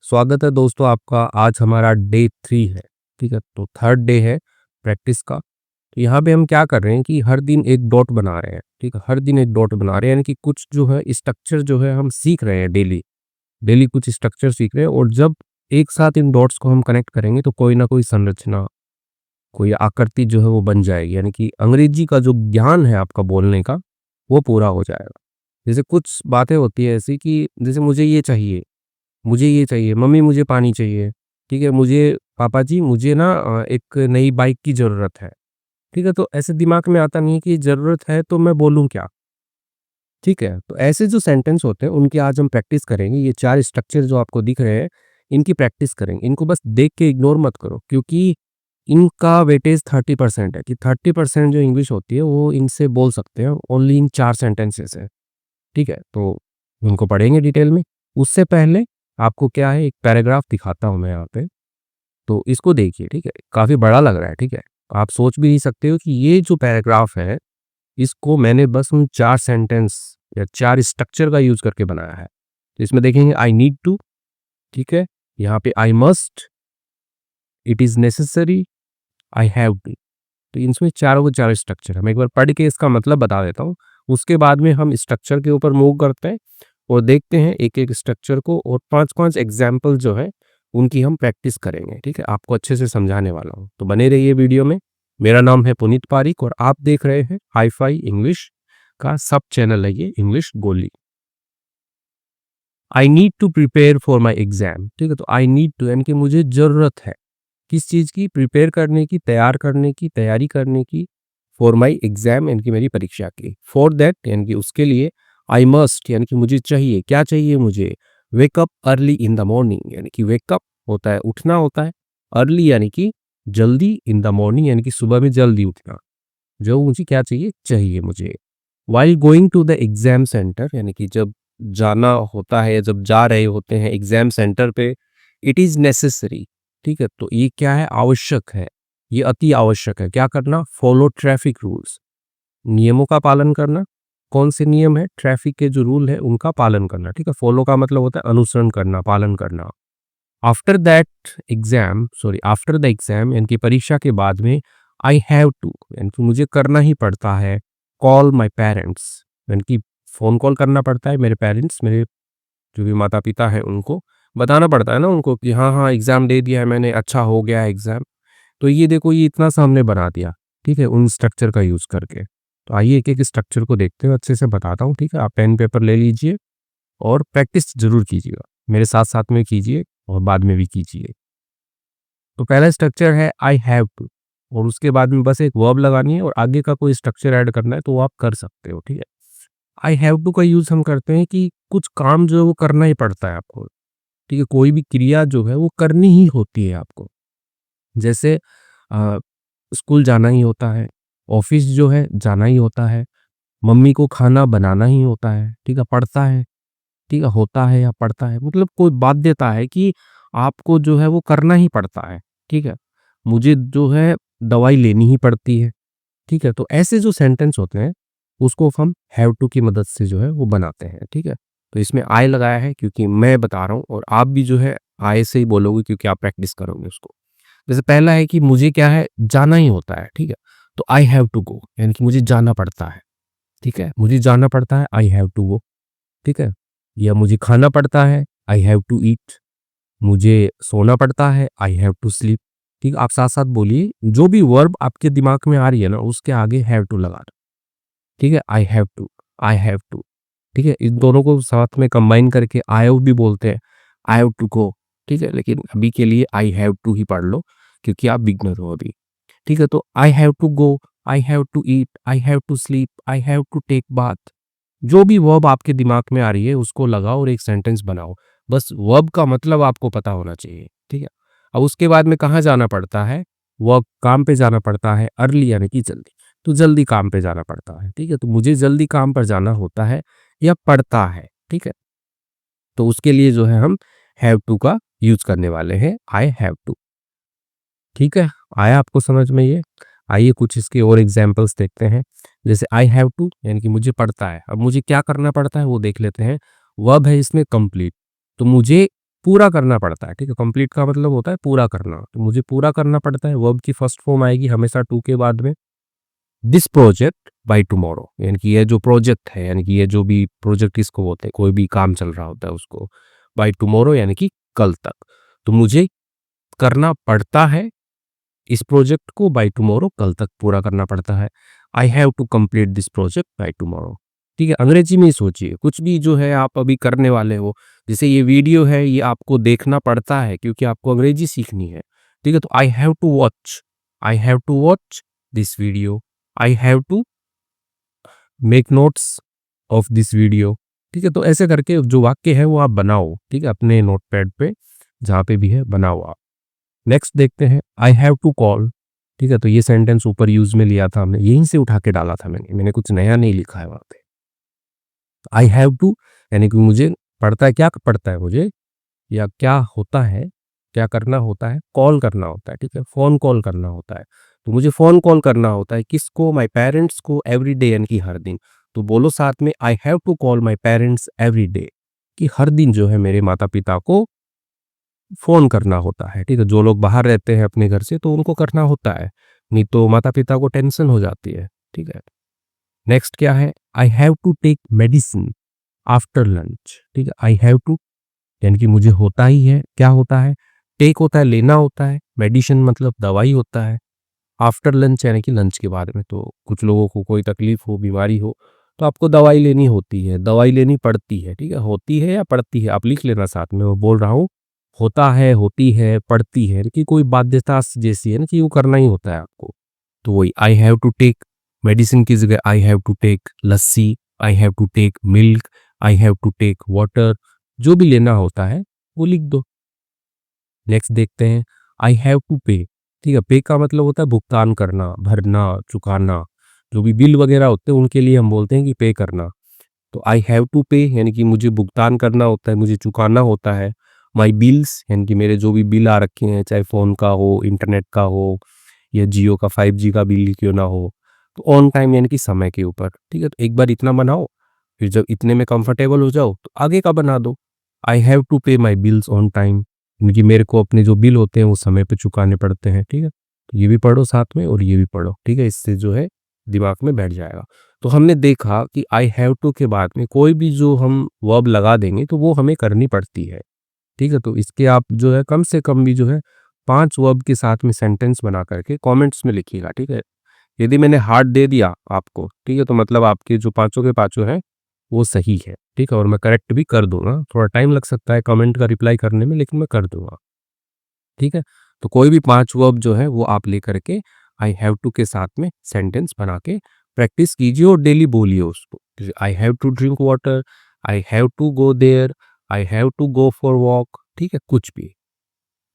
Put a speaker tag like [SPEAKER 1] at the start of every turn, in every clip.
[SPEAKER 1] स्वागत है दोस्तों आपका। आज हमारा डे 3 है, ठीक है? तो थर्ड डे है प्रैक्टिस का। तो यहाँ पे हम क्या कर रहे हैं कि हर दिन एक डॉट बना रहे हैं, ठीक है? हर दिन एक डॉट बना रहे हैं, यानी कि कुछ जो है स्ट्रक्चर जो है हम सीख रहे हैं डेली। डेली कुछ स्ट्रक्चर सीख रहे हैं और जब एक साथ इन डॉट्स को हम कनेक्ट करेंगे तो कोई ना कोई संरचना, कोई आकृति जो है वो बन जाएगी, यानी कि अंग्रेजी का जो ज्ञान है आपका बोलने का, वो पूरा हो जाएगा। जैसे कुछ बातें होती है ऐसी कि जैसे मुझे ये चाहिए, मम्मी मुझे पानी चाहिए, ठीक है? मुझे पापा जी मुझे ना एक नई बाइक की ज़रूरत है, ठीक है? तो ऐसे दिमाग में आता नहीं है कि ज़रूरत है तो मैं बोलूँ क्या, ठीक है? तो ऐसे जो सेंटेंस होते हैं उनकी आज हम प्रैक्टिस करेंगे। ये 4 स्ट्रक्चर जो आपको दिख रहे हैं, इनकी प्रैक्टिस करेंगे। इनको बस देख के इग्नोर मत करो क्योंकि इनका वेटेज 30% है कि 30% जो इंग्लिश होती है वो इनसे बोल सकते हैं, ओनली इन 4 सेंटेंसेस है, ठीक है? तो उनको पढ़ेंगे डिटेल में। उससे पहले आपको क्या है, एक पैराग्राफ दिखाता हूँ मैं यहाँ पे, तो इसको देखिए, ठीक है? काफ़ी बड़ा लग रहा है, ठीक है? आप सोच भी नहीं सकते हो कि ये जो पैराग्राफ है, इसको मैंने बस उन 4 सेंटेंस या 4 स्ट्रक्चर का यूज़ करके बनाया है। तो इसमें देखेंगे आई नीड टू, ठीक है? यहाँ पे I must, it is necessary, I have to. तो इनमें चारों के चारों स्ट्रक्चर है। मैं एक बार पढ़ के इसका मतलब बता देता हूँ। उसके बाद में हम स्ट्रक्चर के ऊपर मूव करते हैं और देखते हैं एक-एक स्ट्रक्चर को और 5-5 एग्ज़ाम्पल जो है उनकी हम प्रैक्टिस करेंगे, ठीक है? आपको अच्छे से समझाने वाला हूँ। तो बने रहिए वीडियो में। मेरा नाम है पुनीत पारीक और आप देख रहे हैं हाई-फाई इंग्लिश का सब चैनल है ये इंग्लिश गोली। I need to prepare for my exam, ठीक है? तो आई नीड टू यानी कि मुझे ज़रूरत है। किस चीज़ की? प्रिपेयर करने की, तैयार करने की, तैयारी करने की, फॉर माई एग्ज़ाम यानी कि मेरी परीक्षा की। फॉर दैट यानी कि उसके लिए, आई मस्ट यानी कि मुझे चाहिए, क्या चाहिए मुझे? वेक up early in the morning यानी कि वेक अप होता है, उठना होता है, अर्ली यानी कि जल्दी, इन द मॉर्निंग यानी कि सुबह में जल्दी उठना। जो मुझे क्या चाहिए? चाहिए मुझे। While going to the exam centre यानी कि जब जाना होता है, जब जा रहे होते हैं एग्ज़ाम सेंटर पे, इट इज़ नेसेसरी, ठीक है? तो ये क्या है? आवश्यक है, ये अति आवश्यक है। क्या करना? फॉलो ट्रैफिक रूल्स, नियमों का पालन करना। कौन से नियम है? ट्रैफिक के जो रूल है उनका पालन करना, ठीक है? फॉलो का मतलब होता है अनुसरण करना, पालन करना। After that after the exam यानी कि परीक्षा के बाद में, आई हैव टू यानी कि मुझे करना ही पड़ता है, कॉल माय पेरेंट्स यानी कि फ़ोन कॉल करना पड़ता है मेरे पेरेंट्स, मेरे जो भी माता-पिता हैं उनको बताना पड़ता है ना उनको कि हाँ, हाँ एग्ज़ाम दे दिया है मैंने, अच्छा हो गया है एग्ज़ाम। तो ये देखो ये इतना सा हमने बना दिया, ठीक है? उन स्ट्रक्चर का यूज़ करके। तो आइए एक-एक स्ट्रक्चर को देखते हैं, अच्छे से बताता हूँ, ठीक है? आप पेन पेपर ले लीजिए और प्रैक्टिस ज़रूर कीजिएगा। मेरे साथ-साथ में कीजिए और बाद में भी कीजिए। तो पहला स्ट्रक्चर है आई हैव टू और उसके बाद में बस एक वर्ब लगानी है और आगे का कोई स्ट्रक्चर ऐड करना है तो वो आप कर सकते हो, ठीक है? आई हैव टू का यूज़ हम करते हैं कि कुछ काम जो है वो करना ही पड़ता है आपको, ठीक है? कोई भी क्रिया जो है वो करनी ही होती है आपको। जैसे अ, स्कूल जाना ही होता है, ऑफ़िस जो है जाना ही होता है, मम्मी को खाना बनाना ही होता है, ठीक है? पड़ता है, ठीक है? होता है या पड़ता है मतलब कोई बाध्यता है कि आपको जो है वो करना ही पड़ता है, ठीक है? मुझे जो है दवाई लेनी ही पड़ती है, ठीक है? तो ऐसे जो सेंटेंस होते हैं, उसको हम हैव टू की मदद से जो है वो बनाते हैं, ठीक है? तो इसमें आई लगाया है क्योंकि मैं बता रहा हूँ और आप भी जो है आई से ही बोलोगे क्योंकि आप प्रैक्टिस करोगे उसको। जैसे पहला है कि मुझे क्या है, जाना ही होता है, ठीक है? तो आई हैव टू गो यानी कि मुझे जाना पड़ता है, ठीक है? मुझे जाना पड़ता है, आई हैव टू गो, ठीक है? या मुझे खाना पड़ता है, आई हैव टू ईट। मुझे सोना पड़ता है, आई हैव टू स्लीप। ठीक है? आप साथ-साथ बोलिए, जो भी वर्ब आपके दिमाग में आ रही है ना, उसके आगे हैव टू लगा दो, ठीक है? आई हैव टू, ठीक है? इन दोनों को साथ में कंबाइन करके आई हैव भी बोलते हैं, आई हैव टू गो, ठीक है? लेकिन अभी के लिए आई हैव टू ही पढ़ लो क्योंकि आप बिगिनर हो अभी, ठीक है? तो I have to go, I have to eat, I have to sleep, I have to take bath. जो भी वर्ब आपके दिमाग में आ रही है उसको लगाओ और एक सेंटेंस बनाओ। बस वर्ब का मतलब आपको पता होना चाहिए, ठीक है? अब उसके बाद में कहाँ जाना पड़ता है? वर्क काम पे जाना पड़ता है, अर्ली यानी कि जल्दी। तो जल्दी काम पे जाना पड़ता है, ठीक है? तो मुझे जल्दी काम पर जाना होता है या पड़ता है, ठीक है? तो उसके लिए जो है हम हैव टू का यूज़ करने वाले हैं, आई हैव टू, ठीक है? आया आपको समझ में ये? आइए कुछ इसके और एग्ज़ाम्पल्स देखते हैं। जैसे आई हैव टू यानी कि मुझे पड़ता है। अब मुझे क्या करना पड़ता है वो देख लेते हैं। वर्ब है इसमें कंप्लीट। तो मुझे पूरा करना पड़ता है, ठीक है। कंप्लीट का मतलब होता है पूरा करना, तो मुझे पूरा करना पड़ता है। वर्ब की फर्स्ट फॉर्म आएगी हमेशा टू के बाद में। दिस प्रोजेक्ट बाय टुमारो, यानी कि ये जो प्रोजेक्ट है, यानी कि ये जो भी प्रोजेक्ट इसको बोलते हैं, कोई भी काम चल रहा होता है उसको, बाय टुमारो यानी कि कल तक। तो मुझे करना पड़ता है इस प्रोजेक्ट को बाय टुमारो, कल तक पूरा करना पड़ता है। I have to complete this project by tomorrow, ठीक है। अंग्रेजी में ही सोचिए, कुछ भी जो है आप अभी करने वाले हो, जैसे ये वीडियो है, ये आपको देखना पड़ता है क्योंकि आपको अंग्रेजी सीखनी है, ठीक है। तो I have to watch, I have to watch this video, I have to make notes of this video, ठीक है। तो ऐसे करके जो वाक्य है वो आप बनाओ, ठीक है, अपने नोटपैड पे जहाँ पे भी है बनाओ आप। नेक्स्ट देखते हैं, आई हैव टू कॉल, ठीक है। तो ये सेंटेंस ऊपर यूज में लिया था हमने, यहीं से उठा के डाला था मैंने कुछ नया नहीं लिखा है वहां पे। आई हैव टू यानी कि मुझे पड़ता है, क्या पड़ता है मुझे, या क्या होता है, क्या करना होता है, कॉल करना होता है, ठीक है। फोन कॉल करना होता है, तो मुझे फोन कॉल करना होता है किसको, माई पेरेंट्स को, एवरी डे यानी कि हर दिन। तो बोलो साथ में, I have to call my parents every day, कि हर दिन जो है मेरे माता पिता को फोन करना होता है, ठीक है। जो लोग बाहर रहते हैं अपने घर से तो उनको करना होता है, नहीं तो माता पिता को टेंशन हो जाती है, ठीक है। नेक्स्ट क्या है, I have to take medicine after lunch, ठीक है। आई हैव टू यानी कि मुझे होता ही है, क्या होता है, टेक होता है लेना होता है, मेडिसिन मतलब दवाई होता है, आफ्टर लंच यानी कि लंच के बाद में। तो कुछ लोगों को कोई तकलीफ हो, बीमारी हो, तो आपको दवाई लेनी होती है, दवाई लेनी पड़ती है, ठीक है। होती है या पड़ती है आप लिख लेना साथ में, मैं बोल रहा हूँ होता है, होती है, पड़ती है, कि कोई बाध्यता जैसी है ना कि वो करना ही होता है आपको। तो वही I have to take medicine की जगह I have to take lassi, I have to take milk, I have to take water, जो भी लेना होता है वो लिख दो। नेक्स्ट देखते हैं, आई हैव टू पे, ठीक है। पे का मतलब होता है भुगतान करना, भरना, चुकाना, जो भी बिल वगैरह होते हैं उनके लिए हम बोलते हैं कि पे करना। तो आई हैव टू पे यानी कि मुझे भुगतान करना होता है, मुझे चुकाना होता है। माई बिल्स यानी कि मेरे जो भी बिल आ रखे हैं, चाहे फ़ोन का हो, इंटरनेट का हो, या जियो का 5G का बिल क्यों ना हो, तो ऑन टाइम यानी कि समय के ऊपर, ठीक है। तो एक बार इतना बनाओ, फिर जब इतने में कंफर्टेबल हो जाओ तो आगे का बना दो, आई हैव टू पे माई बिल्स ऑन टाइम, यानी कि मेरे को अपने जो बिल होते हैं वो समय पे चुकाने पड़ते हैं, ठीक है। तो ये भी पढ़ो साथ में और ये भी पढ़ो, ठीक है, इससे जो है दिमाग में बैठ जाएगा। तो हमने देखा कि आई हैव टू के बाद में कोई भी जो हम वर्ब लगा देंगे तो वो हमें करनी पड़ती है, ठीक है। तो इसके आप जो है कम से कम भी जो है 5 वर्ब के साथ में सेंटेंस बना करके कमेंट्स में लिखिएगा, ठीक है। यदि मैंने हार्ट दे दिया आपको, ठीक है, तो मतलब आपके जो पाँचों के पाँचों हैं वो सही है, ठीक है। और मैं करेक्ट भी कर दूंगा, थोड़ा टाइम लग सकता है कमेंट का रिप्लाई करने में, लेकिन मैं कर दूंगा, ठीक है। तो कोई भी 5 वर्ब जो है वो आप लेकर के आई हैव टू के साथ में सेंटेंस बना के प्रैक्टिस कीजिए और डेली बोलिए उसको। I have to drink water, I have to go there, I have to go for walk, ठीक है, कुछ भी।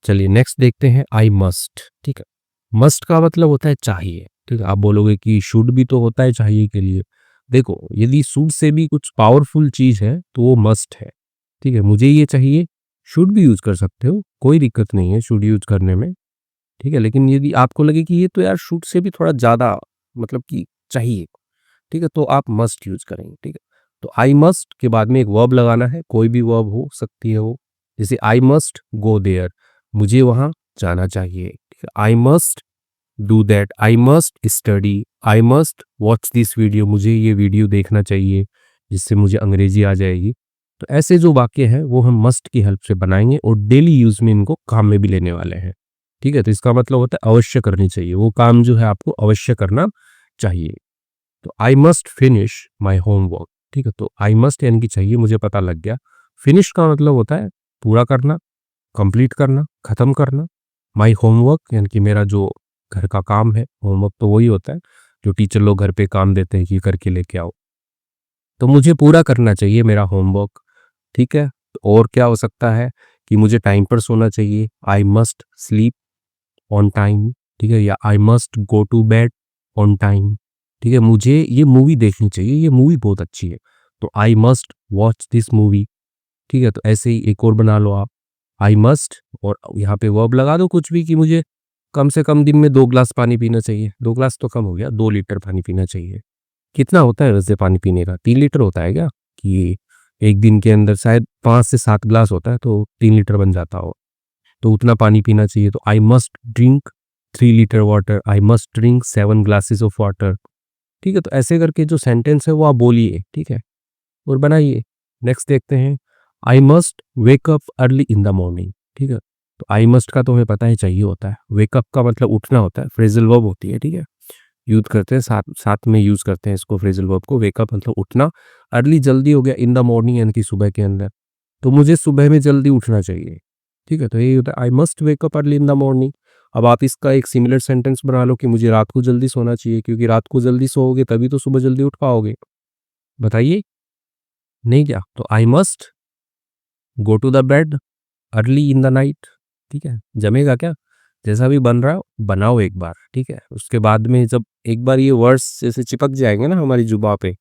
[SPEAKER 1] चलिए नेक्स्ट देखते हैं, आई मस्ट, ठीक है। मस्ट का मतलब होता है चाहिए, ठीक है। आप बोलोगे कि शुड भी तो होता है चाहिए के लिए। देखो, यदि शुड से भी कुछ पावरफुल चीज है तो वो मस्ट है, ठीक है। मुझे ये चाहिए, शुड भी यूज कर सकते हो, कोई दिक्कत नहीं है शुड यूज करने में, ठीक है। लेकिन यदि आपको लगे कि ये तो यार शुड से भी थोड़ा ज्यादा मतलब कि चाहिए, ठीक है, तो आप मस्ट यूज करेंगे, ठीक है। तो आई मस्ट के बाद में एक वर्ब लगाना है, कोई भी वर्ब हो सकती है वो, जैसे आई मस्ट गो देयर, मुझे वहां जाना चाहिए, ठीक है। I must do that, I must study, I must watch this video, मुझे ये वीडियो देखना चाहिए जिससे मुझे अंग्रेजी आ जाएगी। तो ऐसे जो वाक्य हैं वो हम मस्ट की हेल्प से बनाएंगे और डेली यूज में इनको काम में भी लेने वाले हैं, ठीक है। तो इसका मतलब होता है अवश्य करनी चाहिए, वो काम जो है आपको अवश्य करना चाहिए। तो I must finish my homework, ठीक है। तो आई मस्ट यानी कि चाहिए, मुझे पता लग गया। फिनिश का मतलब होता है पूरा करना, कंप्लीट करना, खत्म करना। माई होमवर्क यानी कि मेरा जो घर का काम है, होमवर्क तो वही होता है जो टीचर लोग घर पे काम देते हैं कि करके लेके आओ। तो मुझे पूरा करना चाहिए मेरा होमवर्क, ठीक है। तो और क्या हो सकता है कि मुझे टाइम पर सोना चाहिए, I must sleep on time, ठीक है, या I must go to bed on time, ठीक है। मुझे ये मूवी देखनी चाहिए, ये मूवी बहुत अच्छी है, तो I must watch this movie, ठीक है। तो ऐसे ही एक और बना लो आप, आई मस्ट और यहाँ पे वर्ब लगा दो कुछ भी, कि मुझे कम से कम दिन में 2 ग्लास पानी पीना चाहिए, 2 ग्लास तो कम हो गया, 2 लीटर पानी पीना चाहिए। कितना होता है वैसे पानी पीने का, 3 लीटर होता है क्या, कि एक दिन के अंदर शायद 5 से 7 ग्लास होता है तो 3 लीटर बन जाता हो, तो उतना पानी पीना चाहिए। तो I must drink 3 litre water, I must drink 7 glasses of water. ठीक है, तो ऐसे करके जो सेंटेंस है वो आप बोलिए, ठीक है, और बनाइए। नेक्स्ट देखते हैं, I must wake up early in the morning. ठीक है, तो आई मस्ट का तो हमें पता है चाहिए होता है, वेकअप का मतलब उठना होता है, फ्रेजल वर्ब होती है। ठीक है, यूज करते हैं साथ साथ में यूज करते हैं इसको, फ्रेजल वर्ब को। वेकअप मतलब उठना, अर्ली जल्दी हो गया, इन द मॉर्निंग यानी कि सुबह के अंदर, तो मुझे सुबह में जल्दी उठना चाहिए। ठीक है, तो यही होता है I must wake up early in the morning. अब आप इसका एक सिमिलर सेंटेंस बना लो कि मुझे रात को जल्दी सोना चाहिए, क्योंकि रात को जल्दी सोओगे तभी तो सुबह जल्दी उठ पाओगे। बताइए, नहीं क्या? तो I must go to the bed early in the night. ठीक है, जमेगा क्या? जैसा भी बन रहा है बनाओ एक बार, ठीक है, उसके बाद में जब एक बार ये वर्ड्स जैसे चिपक जाएंगे ना हमारी जुबान पे,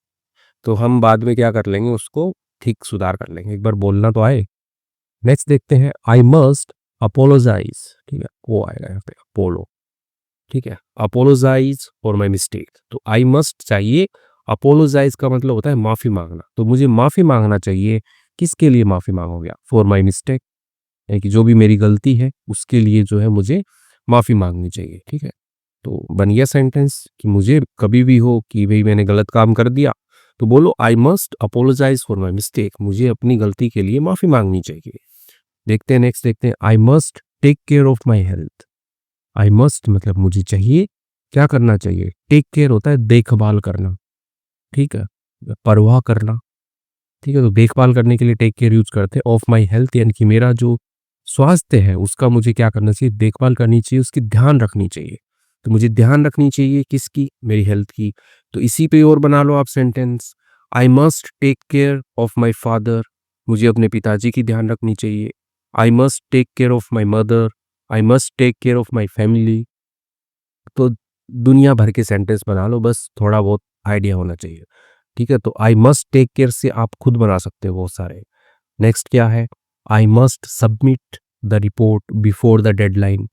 [SPEAKER 1] तो हम बाद में क्या कर लेंगे, उसको ठीक सुधार कर लेंगे, एक बार बोलना तो आए। नेक्स्ट देखते हैं, आई मस्ट अपोलोजाइज। ठीक है, वो आएगा यहाँ पे अपोलो। ठीक है, अपोलोजाइज फॉर माई मिस्टेक। तो आई मस्ट चाहिए, अपोलोजाइज का मतलब होता है माफी मांगना, तो मुझे माफी मांगना चाहिए। किसके लिए माफी मांगोगे आप? फॉर माई मिस्टेक, यानी कि जो भी मेरी गलती है उसके लिए जो है मुझे माफी मांगनी चाहिए। ठीक है, तो बन गया सेंटेंस कि मुझे कभी भी हो कि भाई मैंने गलत काम कर दिया, तो बोलो I must apologise for my mistake, मुझे अपनी गलती के लिए माफी मांगनी चाहिए। देखते हैं, नेक्स्ट देखते हैं, I must take care of my health. I must मतलब मुझे चाहिए, क्या करना चाहिए? टेक केयर होता है देखभाल करना, ठीक है, परवाह करना। ठीक है, तो देखभाल करने के लिए टेक केयर यूज करते हैं। ऑफ माई हेल्थ यानी कि मेरा जो स्वास्थ्य है उसका मुझे क्या करना चाहिए? देखभाल करनी चाहिए, उसकी ध्यान रखनी चाहिए। तो मुझे ध्यान रखनी चाहिए किसकी? मेरी हेल्थ की। तो इसी पे और बना लो आप sentence, I must take care of my father, मुझे अपने पिताजी की ध्यान रखनी चाहिए। I must take care of my mother, I must take care of my family. तो दुनिया भर के सेंटेंस बना लो, बस थोड़ा बहुत आइडिया होना चाहिए। ठीक है, तो आई मस्ट टेक केयर से आप खुद बना सकते हो बहुत सारे। नेक्स्ट क्या है, I must submit the report before the deadline.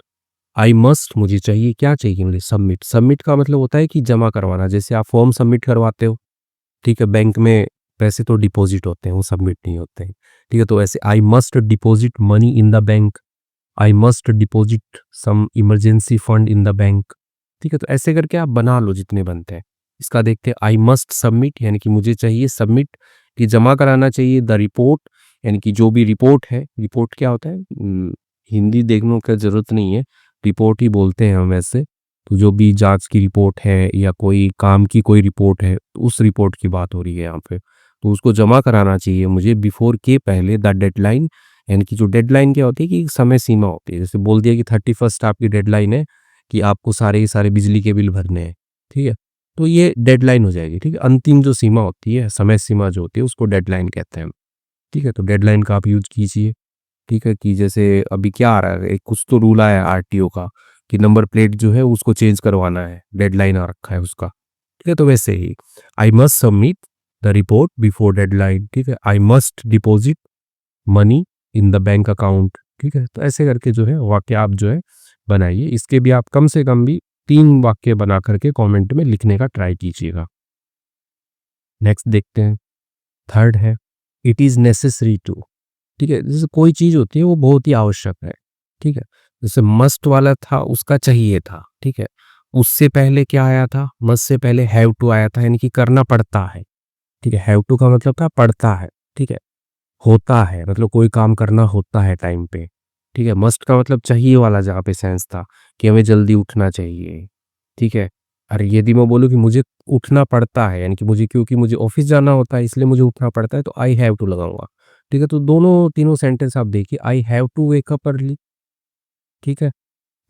[SPEAKER 1] I must मुझे चाहिए, क्या चाहिए मुझे? सबमिट। सबमिट का मतलब होता है कि जमा करवाना, जैसे आप फॉर्म सबमिट करवाते हो, ठीक है, बैंक में पैसे तो डिपॉजिट होते हैं, वो सबमिट नहीं होते हैं। ठीक है, तो ऐसे I must deposit money in the bank, I must deposit some emergency fund in the bank. ठीक है, तो ऐसे करके आप बना लो जितने बनते हैं। इसका देखते हैं, आई मस्ट सबमिट यानी कि मुझे चाहिए, सबमिट कि जमा कराना चाहिए, द रिपोर्ट यानी कि जो भी रिपोर्ट है, रिपोर्ट क्या होता है, हिंदी देखने की जरूरत नहीं है, रिपोर्ट ही बोलते हैं हम वैसे। तो जो भी जांच की रिपोर्ट है या कोई काम की कोई रिपोर्ट है, तो उस रिपोर्ट की बात हो रही है यहाँ पे, तो उसको जमा कराना चाहिए मुझे बिफोर के पहले, द डेडलाइन यानी कि जो डेडलाइन क्या होती है कि समय सीमा होती है, जैसे बोल दिया कि 31 आपकी डेडलाइन है कि आपको सारे के सारे बिजली के बिल भरने हैं। ठीक है, तो ये डेडलाइन हो जाएगी। ठीक है, अंतिम जो सीमा होती है, समय सीमा जो होती है, उसको डेडलाइन कहते हैं। ठीक है, तो डेडलाइन का आप यूज कीजिए। ठीक है, कि जैसे अभी क्या आ रहा है, एक कुछ तो रूल आया है आरटीओ का कि नंबर प्लेट जो है उसको चेंज करवाना है, डेडलाइन आ रखा है उसका। ठीक है, तो वैसे ही I must submit the report before deadline. ठीक है, I must deposit money in the bank account. ठीक है, तो ऐसे करके जो है वाक्य आप जो है बनाइए। इसके भी आप कम से कम भी 3 वाक्य बना करके कमेंट में लिखने का ट्राई कीजिएगा। नेक्स्ट देखते हैं, थर्ड है, इट इज़ नेसेसरी टू। ठीक है, जैसे कोई चीज़ होती है वो बहुत ही आवश्यक है। ठीक है, जैसे मस्ट वाला था उसका चाहिए था। ठीक है, उससे पहले क्या आया था? मस्ट से पहले हैव टू आया था, यानी कि करना पड़ता है। ठीक है, हैव टू का मतलब था पड़ता है। ठीक है, होता है मतलब कोई काम करना होता है टाइम पे। ठीक है, मस्ट का मतलब चाहिए वाला जहाँ पे सेंस था कि हमें जल्दी उठना चाहिए। ठीक है, अरे यदि मैं बोलूँ कि मुझे उठना पड़ता है, यानी कि मुझे, क्योंकि मुझे ऑफिस जाना होता है इसलिए मुझे उठना पड़ता है, तो आई हैव टू लगाऊंगा। ठीक है, तो दोनों तीनों सेंटेंस आप देखिए, I have to wake up early, ठीक है,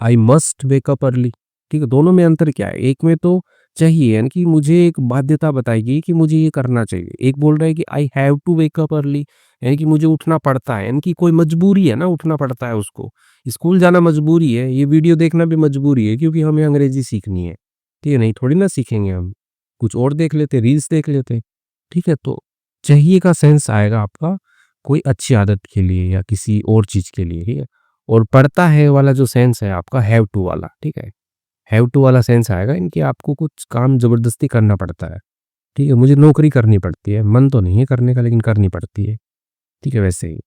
[SPEAKER 1] I must wake up early. ठीक है, दोनों में अंतर क्या है? एक में तो चाहिए यानी कि मुझे एक बाध्यता बताई गई कि मुझे ये करना चाहिए, एक बोल रहा है कि I have to wake up early यानी कि मुझे उठना पड़ता है, यानी कि कोई मजबूरी है ना, उठना पड़ता है उसको। स्कूल जाना मजबूरी है, ये वीडियो देखना भी मजबूरी है क्योंकि हमें अंग्रेजी सीखनी है। ठीक है, नहीं थोड़ी ना सीखेंगे हम, कुछ और देख लेते, रील्स देख लेते। ठीक है, तो चाहिए का सेंस आएगा आपका कोई अच्छी आदत के लिए या किसी और चीज के लिए। ठीक है, और पड़ता है वाला जो सेंस है आपका हैव टू वाला। ठीक है, हैव टू वाला सेंस आएगा इनकी, आपको कुछ काम जबरदस्ती करना पड़ता है। ठीक है, मुझे नौकरी करनी पड़ती है, मन तो नहीं है करने का लेकिन करनी पड़ती है, ठीक है, वैसे ही।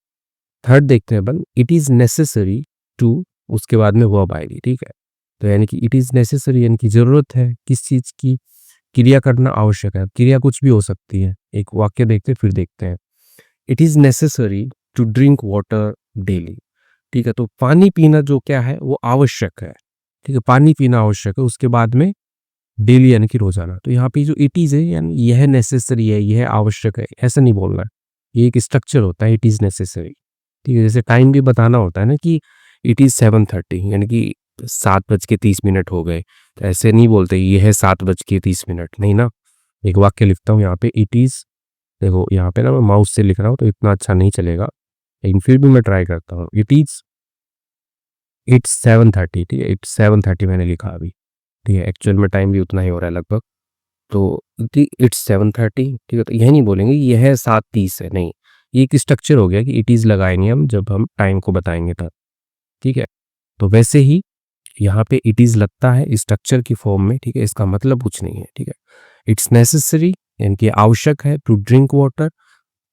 [SPEAKER 1] थर्ड देखते हैं अपन, इट इज़ नेसेसरी टू, उसके बाद में वर्ब आएगी, ठीक है। तो यानी कि इट इज़ नेसेसरी यानी कि ज़रूरत है, किस चीज़ की, क्रिया करना आवश्यक है। क्रिया कुछ भी हो सकती है, एक वाक्य देखते हैं फिर देखते हैं। It is necessary to drink water daily, ठीक है। तो पानी पीना जो क्या है वो आवश्यक है, ठीक है, पानी पीना आवश्यक है। उसके बाद में डेली यानी कि रोजाना। तो यहाँ पे जो इट इज़ है यानी यह नेसेसरी है, यह आवश्यक है, ऐसा नहीं बोलना है। ये एक स्ट्रक्चर होता है, इट इज़ नेसेसरी, ठीक है। जैसे टाइम भी बताना होता है ना कि इट इज़ 7:30 यानी कि 7:30 हो गए, तो ऐसे नहीं बोलते ये है 7:30 नहीं ना। एक वाक्य लिखता हूँ यहाँ पे, इट इज़, देखो यहाँ पे ना मैं माउस से लिख रहा हूँ तो इतना अच्छा नहीं चलेगा, लेकिन फिर भी मैं ट्राई करता हूँ। इट्स 7:30, ठीक है, इट्स 7:30 मैंने लिखा अभी, ठीक है, एक्चुअल में टाइम भी उतना ही हो रहा है लगभग। तो इट्स 7:30, ठीक है। तो यह नहीं बोलेंगे यह है 7:30 है, नहीं, ये एक स्ट्रक्चर हो गया कि इट इज़ लगाएंगे हम जब हम टाइम को बताएंगे तब, ठीक है। तो वैसे ही यहाँ पे इट इज़ लगता है स्ट्रक्चर की फॉर्म में, ठीक है, इसका मतलब कुछ नहीं है, ठीक है। इट्स नेसेसरी यानी कि आवश्यक है, टू ड्रिंक वाटर,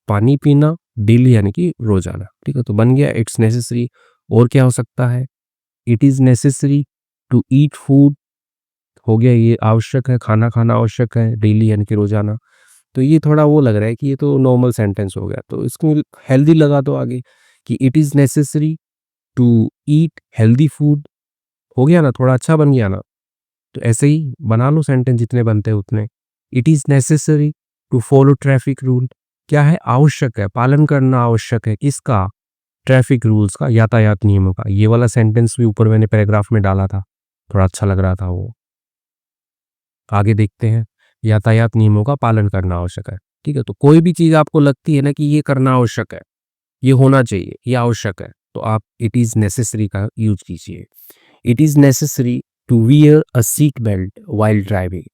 [SPEAKER 1] पानी पीना, डेली यानी कि रोजाना, ठीक है। तो बन गया इट्स नेसेसरी। और क्या हो सकता है, it is necessary to eat food, हो गया, ये आवश्यक है, खाना खाना आवश्यक है, डेली यानी कि रोजाना। तो ये थोड़ा वो लग रहा है कि ये तो नॉर्मल सेंटेंस हो गया, तो इसको हेल्दी लगा दो आगे कि it is necessary to eat healthy food, हो गया ना, थोड़ा अच्छा बन गया ना। तो ऐसे ही बना लो सेंटेंस, जितने बनते हैं उतने। It is necessary to follow traffic rule, क्या है, आवश्यक है, पालन करना आवश्यक है, किसका, ट्रैफिक रूल्स का, यातायात नियमों का। ये वाला सेंटेंस भी ऊपर मैंने पैराग्राफ में डाला था, थोड़ा अच्छा लग रहा था वो। आगे देखते हैं, यातायात नियमों का पालन करना आवश्यक है, ठीक है। तो कोई भी चीज़ आपको लगती है ना कि ये करना आवश्यक है, ये होना चाहिए, ये आवश्यक है, तो आप इट इज़ नेसेसरी का यूज कीजिए। It is necessary to wear a seat belt while driving,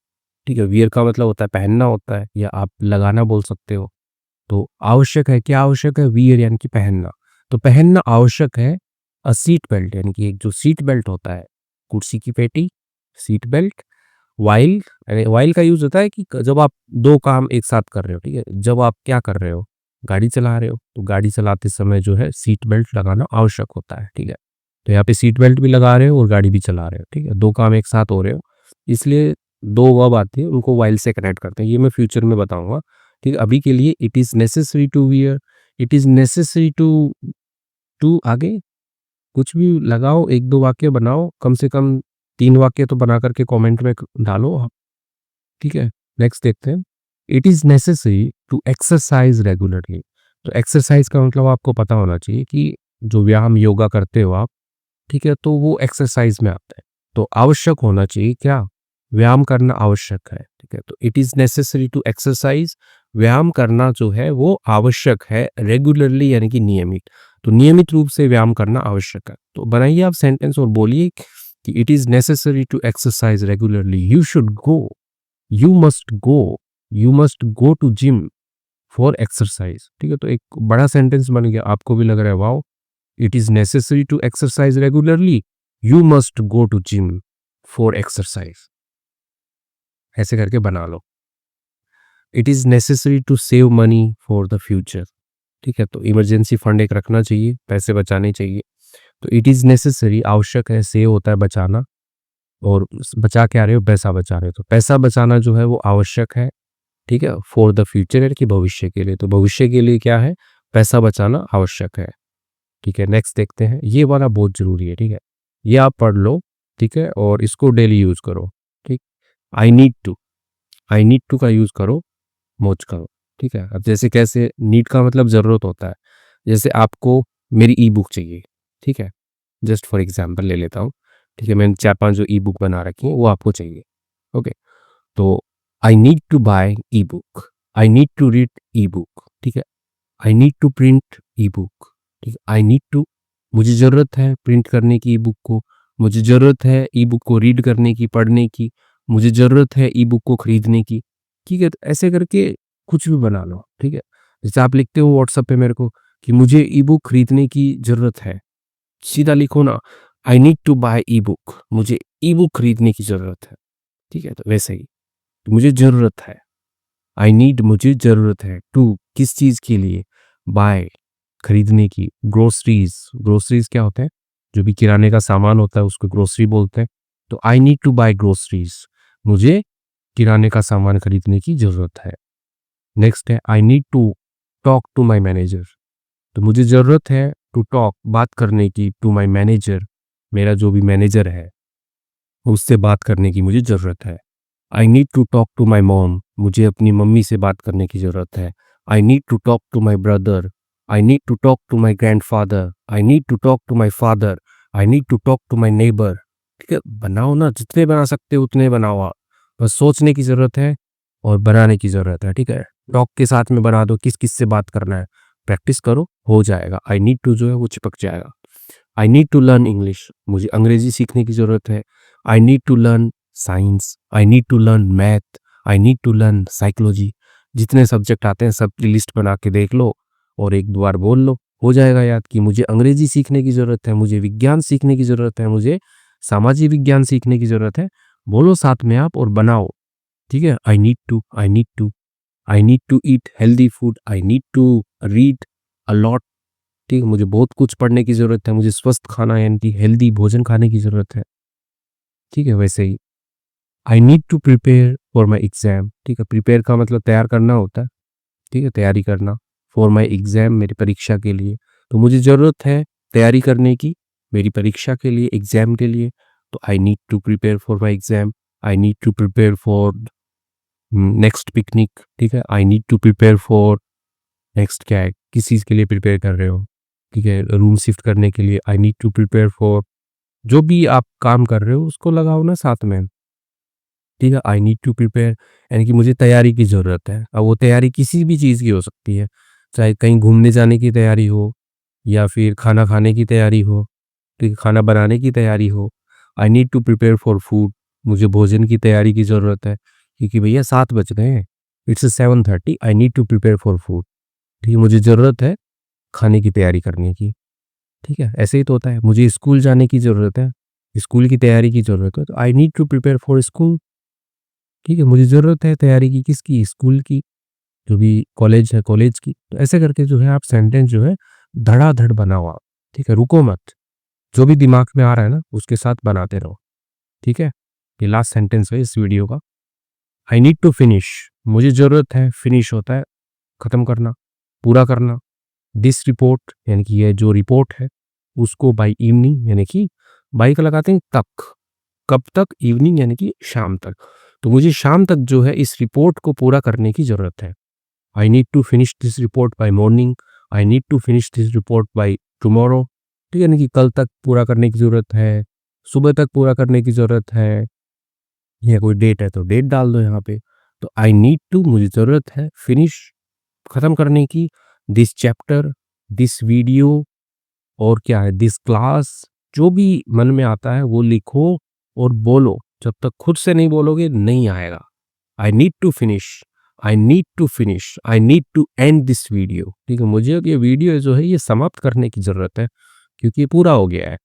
[SPEAKER 1] ठीक है। वियर का मतलब होता है पहनना होता है, या आप लगाना बोल सकते हो। तो आवश्यक है, क्या आवश्यक है, वियर यानी कि पहनना। तो पहनना आवश्यक है अ सीट बेल्ट यानी कि एक जो सीट बेल्ट होता है, कुर्सी की पेटी, सीट बेल्ट। व्हाइल, अरे व्हाइल का यूज़ होता है कि जब आप 2 काम एक साथ कर रहे हो, ठीक है? जब आप क्या कर रहे हो? गाड़ी चला रहे हो, तो गाड़ी चलाते समय जो है सीट बेल्ट लगाना आवश्यक होता है, ठीक है? तो यहाँ पे सीट बेल्ट भी लगा रहे हो और गाड़ी भी चला रहे हो, ठीक है? 2 काम एक साथ हो रहे हो, इसलिए 2 वर्ब आती है, उनको व्हाइल से कनेक्ट करते हैं। ये मैं फ्यूचर में बताऊँगा, ठीक है? अभी के लिए it is necessary to wear, it is necessary to to आगे कुछ भी लगाओ, 1-2 वाक्य बनाओ, कम से कम 3 वाक्य तो बना कर के कमेंट में क डालो। ठीक है, नेक्स्ट देखते हैं। It is necessary to exercise regularly. तो एक्सरसाइज़ का मतलब आपको पता होना चाहिए कि जो व्यायाम, योगा करते हो आप, ठीक है, तो वो एक्सरसाइज़ में आता है। तो आवश्यक होना चाहिए क्या? व्यायाम करना आवश्यक है, ठीक है। तो it is necessary to exercise, व्यायाम करना जो है वो आवश्यक है, रेगुलरली यानी कि नियमित। तो नियमित रूप से व्यायाम करना आवश्यक है। तो बनाइए आप सेंटेंस और बोलिए कि it is necessary to exercise regularly, you should go, you must go, you must go to gym for exercise, ठीक है। तो एक बड़ा सेंटेंस बन गया, आपको भी लग रहा है wow, it is necessary to exercise regularly, you must go to gym for exercise, ऐसे करके बना लो। It is necessary to save money for the future, ठीक है। तो इमरजेंसी फंड एक रखना चाहिए, पैसे बचाने चाहिए। तो इट इज नेसेसरी, आवश्यक है, सेव होता है बचाना, और बचा क्या रहे हो, पैसा बचा रहे हो, तो पैसा बचाना जो है वो आवश्यक है, ठीक है, फॉर द फ्यूचर यानी कि भविष्य के लिए। तो भविष्य के लिए क्या है, पैसा बचाना आवश्यक है, ठीक है। नेक्स्ट देखते हैं, ये वाला बहुत जरूरी है, ठीक है, ये आप पढ़ लो, ठीक है, और इसको डेली यूज करो, ठीक। I need to, I need to का यूज करो, मौज करो, ठीक है। अब जैसे कैसे, नीड का मतलब जरूरत होता है, जैसे आपको मेरी ई बुक चाहिए, ठीक है, जस्ट फॉर एग्जाम्पल ले लेता हूँ, ठीक है, मैंने 4-5 जो ई बुक बना रखी है वो आपको चाहिए, ओके। तो I need to buy e book, I need to read e book, ठीक है। I need to print e book, ठीक है। आई नीड टू, मुझे ज़रूरत है प्रिंट करने की ई बुक को, मुझे ज़रूरत है ई बुक को रीड करने की, पढ़ने की, मुझे ज़रूरत है ई बुक को खरीदने की, ठीक है। तो ऐसे करके कुछ भी बना लो, ठीक है। जैसे आप लिखते हो व्हाट्सएप पे मेरे को कि मुझे ई बुक खरीदने की ज़रूरत है, सीधा लिखो ना, I need to buy e book, मुझे ई बुक खरीदने की ज़रूरत है, ठीक है। तो वैसे ही, मुझे ज़रूरत है, आई नीड मुझे ज़रूरत है। टू किस चीज़ के लिए? बाय खरीदने की। ग्रोसरीज़ क्या होता है? जो भी किराने का सामान होता है उसको ग्रोसरी बोलते हैं। तो I need to buy groceries मुझे किराने का सामान खरीदने की ज़रूरत है। नेक्स्ट है I need to talk to my manager. तो मुझे ज़रूरत है टू टॉक बात करने की टू माय मैनेजर मेरा जो भी मैनेजर है उससे बात करने की मुझे ज़रूरत है। I need to talk to my mom मुझे अपनी मम्मी से बात करने की ज़रूरत है। I need to talk to my brother I need to talk to my grandfather I need to talk to my father I need to talk to my neighbour. ठीक है, बनाओ ना, जितने बना सकते हो उतने बनाओ आप। बस सोचने की ज़रूरत है और बनाने की ज़रूरत है। ठीक है, टॉक के साथ में बना दो, किस किस से बात करना है प्रैक्टिस करो, हो जाएगा। आई नीड टू जो है वो चिपक जाएगा। I need to learn English मुझे अंग्रेजी सीखने की ज़रूरत है। I need to learn science I need to learn math I need to learn psychology. जितने सब्जेक्ट आते हैं सब की लिस्ट बना के देख लो और एक दो बार बोल लो, हो जाएगा याद कि मुझे अंग्रेजी सीखने की ज़रूरत है, मुझे विज्ञान सीखने की ज़रूरत है, मुझे सामाजिक विज्ञान सीखने की ज़रूरत है। बोलो साथ में आप और बनाओ। ठीक है, I need to eat healthy food I need to read a lot. ठीक है, मुझे बहुत कुछ पढ़ने की ज़रूरत है, मुझे स्वस्थ खाना यानी कि हेल्दी भोजन खाने की ज़रूरत है। ठीक है, वैसे ही I need to prepare for my exam. ठीक है, प्रिपेयर का मतलब तैयार करना होता है। ठीक है, तैयारी करना फॉर माई एग्ज़ाम मेरी परीक्षा के लिए। तो मुझे ज़रूरत है तैयारी करने की मेरी परीक्षा के लिए, एग्ज़ाम के लिए। तो I need to prepare for my exam I need to prepare for next picnic. ठीक है, I need to prepare for next क्या है, किस चीज़ के लिए प्रिपेयर कर रहे हो? ठीक है, रूम शिफ्ट करने के लिए। I need to prepare for जो भी आप काम कर रहे हो उसको लगाओ ना साथ में। ठीक है, आई नीड टू प्रिपेयर यानी कि मुझे तैयारी की ज़रूरत है। अब वो तैयारी किसी भी चीज़ की हो सकती है, चाहे कहीं घूमने जाने की तैयारी हो या फिर खाना खाने की तैयारी हो, ठीक है, खाना बनाने की तैयारी हो। I need to prepare for food मुझे भोजन की तैयारी की ज़रूरत है क्योंकि भैया 7 बज रहे हैं, it's 7:30 I need to prepare for food. ठीक है, मुझे ज़रूरत है खाने की तैयारी करने की। ठीक है, ऐसे ही तो होता है, मुझे स्कूल जाने की ज़रूरत है, स्कूल की तैयारी की ज़रूरत है, तो I need to prepare for school. ठीक है, मुझे ज़रूरत है तैयारी की किसकी? स्कूल की, जो भी कॉलेज है कॉलेज की। तो ऐसे करके जो है आप सेंटेंस जो है धड़ाधड़ बनाओ आप। ठीक है, रुको मत, जो भी दिमाग में आ रहा है ना उसके साथ बनाते रहो। ठीक है, ये लास्ट सेंटेंस है इस वीडियो का। आई नीड टू फिनिश मुझे ज़रूरत है, फिनिश होता है ख़त्म करना, पूरा करना। दिस रिपोर्ट यानी कि ये जो रिपोर्ट है उसको बाय इवनिंग यानी कि बाय का लगाते हैं तक, कब तक? इवनिंग यानी कि शाम तक। तो मुझे शाम तक जो है इस रिपोर्ट को पूरा करने की ज़रूरत है। I need to finish this report by morning I need to finish this report by tomorrow. ठीक है, यानी कि कल तक पूरा करने की ज़रूरत है, सुबह तक पूरा करने की ज़रूरत है, या कोई डेट है तो डेट डाल दो यहाँ पे। तो आई नीड टू मुझे ज़रूरत है फिनिश ख़त्म करने की, दिस चैप्टर, दिस वीडियो और क्या है दिस क्लास। जो भी मन में आता है वो लिखो और बोलो, जब तक खुद से नहीं बोलोगे नहीं आएगा। I need to finish I need to finish I need to end this video. ठीक है, मुझे अब ये वीडियो जो है ये समाप्त करने की ज़रूरत है क्योंकि ये पूरा हो गया है।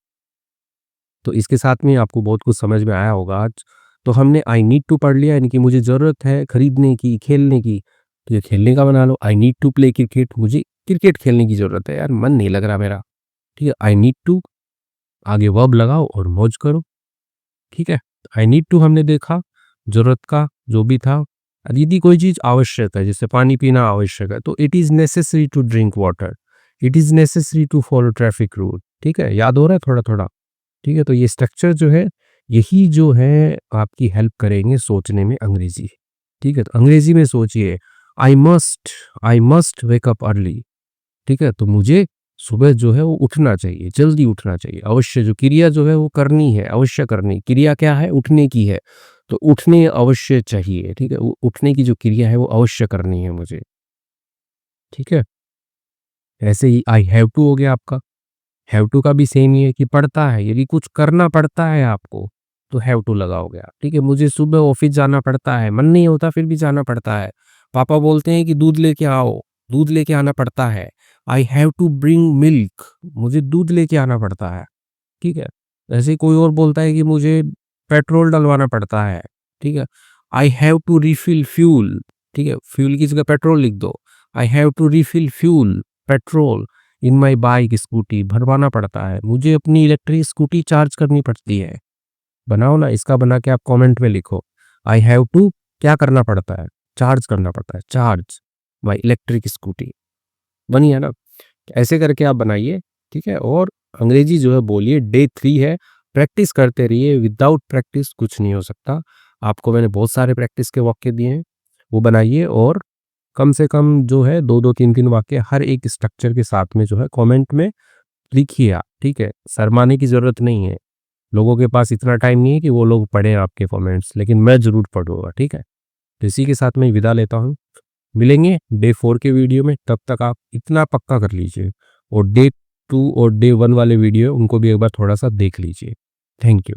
[SPEAKER 1] तो इसके साथ में आपको बहुत कुछ समझ में आया होगा आज। तो हमने आई नीड टू पढ़ लिया यानी कि मुझे ज़रूरत है खरीदने की, खेलने की, तो ये खेलने का बना लो। I need to play cricket मुझे क्रिकेट खेलने की ज़रूरत है यार, मन नहीं लग रहा मेरा। ठीक है, आई नीड टू आगे वर्ब लगाओ और मौज करो। ठीक है, आई नीड टू हमने देखा ज़रूरत का जो भी था। यदि कोई चीज़ आवश्यक है जैसे पानी पीना आवश्यक है तो it is necessary to drink water, it is necessary to follow traffic rule. ठीक है, याद हो रहा है थोड़ा थोड़ा? ठीक है, तो ये स्ट्रक्चर जो है यही जो है आपकी हेल्प करेंगे सोचने में अंग्रेजी। ठीक है, तो अंग्रेजी में सोचिए आई मस्ट वेक अप अर्ली। ठीक है, तो मुझे सुबह जो है वो उठना चाहिए, जल्दी उठना चाहिए। अवश्य जो क्रिया जो है वो करनी है, अवश्य करनी। क्रिया क्या है? उठने की है। तो उठने अवश्य चाहिए। ठीक है, उठने की जो क्रिया है वो अवश्य करनी है मुझे। ठीक है, ऐसे ही आई हैव टू हो गया आपका। हैव टू का भी सेम ही है कि पड़ता है, यदि कुछ करना पड़ता है आपको तो हैव टू लगाओगे आप। ठीक है, मुझे सुबह ऑफिस जाना पड़ता है, मन नहीं होता फिर भी जाना पड़ता है। पापा बोलते हैं कि दूध लेके आओ, दूध लेके आना पड़ता है। I have to bring milk मुझे दूध लेके आना पड़ता है। ठीक है, ऐसे ही कोई और बोलता है कि मुझे पेट्रोल डलवाना पड़ता है। ठीक है, I have to refill fuel. ठीक है, फ्यूल की जगह पेट्रोल लिख दो। I have to refill fuel petrol in my bike scooty, भरवाना पड़ता है, मुझे अपनी इलेक्ट्रिक स्कूटी चार्ज करनी पड़ती है। बनाओ ना, इसका बना के आप कमेंट में लिखो। आई हैव टू क्या करना पड़ता है, चार्ज करना पड़ता है, चार्ज माई इलेक्ट्रिक स्कूटी। बनी है ना? ऐसे करके आप बनाइए, ठीक है। और अंग्रेजी जो है बोलिए। डे 3 है, प्रैक्टिस करते रहिए, विदाउट प्रैक्टिस कुछ नहीं हो सकता। आपको मैंने बहुत सारे प्रैक्टिस के वाक्य दिए हैं, वो बनाइए। और कम से कम जो है 2-2 3-3 वाक्य हर एक स्ट्रक्चर के साथ में जो है कमेंट में लिखिए आप, ठीक है। शर्माने की ज़रूरत नहीं है, लोगों के पास इतना टाइम नहीं है कि वो लोग पढ़ें आपके कमेंट्स, लेकिन मैं ज़रूर पढ़ूँगा, ठीक है। तो इसी के साथ मैं विदा लेता हूँ। मिलेंगे डे 4 के वीडियो में, तब तक आप इतना पक्का कर लीजिए। और डे 2 और डे 1 वाले वीडियो उनको भी एक बार थोड़ा सा देख लीजिए। Thank you.